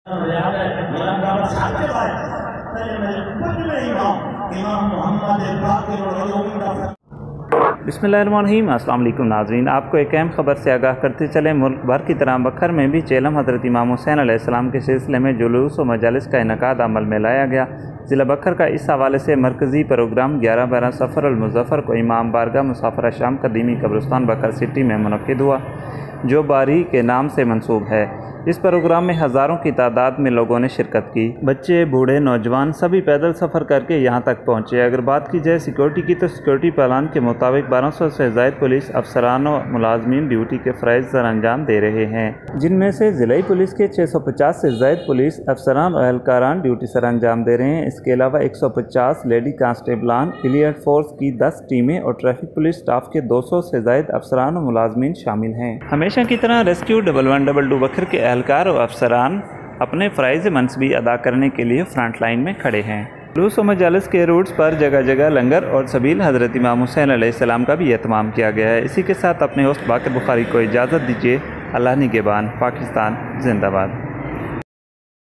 बिस्मिल्लाहिर्रहमानिर्रहीम। अस्सलाम वालेकुम नाज़रीन, आपको एक अहम खबर से आगाह करते चले। मुल्क भर की तरह बखर में भी चेलम हज़रत इमाम हुसैन अलैहिस्सलाम के सिलसिले में जुलूस व मजालिस का इनकाद अमल में लाया गया। ज़िला बखर का इस हवाले से मरकज़ी प्रोग्राम 11-12 सफ़र अल-मुज़फ़्फ़र को इमाम बारगाह मुसाफ़िर शाम कदीमी कब्रिस्तान बकर सिटी में मुनक़्क़िद हुआ, जो बारी के नाम से मंसूब है। इस प्रोग्राम में हज़ारों की तादाद में लोगों ने शिरकत की। बच्चे, बूढ़े, नौजवान सभी पैदल सफ़र करके यहाँ तक पहुँचे। अगर बात की जाए सिक्योरिटी की, तो सिक्योरिटी प्लान के मुताबिक 1200 से ज़ायद पुलिस अफसरान व मुलाजमीन ड्यूटी के फ़राइज़ सर अंजाम दे रहे हैं, जिनमें से ज़िलाई पुलिस के 650 से ज़ायद पुलिस अफसरान और एहलकारान ड्यूटी सर अंजाम दे रहे हैं। इसके अलावा 150 लेडी कांस्टेबलान, एलियट फोर्स की 10 टीमें और ट्रैफिक पुलिस स्टाफ के 200 से ज़ायद अफसरान और मुलाजमीन शामिल हैं। हमेशा की तरह रेस्क्यू 1112 बखर के एहलकार और अफसरान अपने फ़राइज़ मनसबी अदा करने के लिए फ्रंट लाइन में खड़े हैं। जुलूस व मजालिस के रूट्स पर जगह जगह लंगर और सबील हज़रत इमाम हुसैन अलैहिस्सलाम का भी एहतमाम किया गया है। इसी के साथ अपने होस्ट बाक़िर बुखारी को इजाज़त दीजिए। अल्लाह निगहबान। पाकिस्तान जिंदाबाद।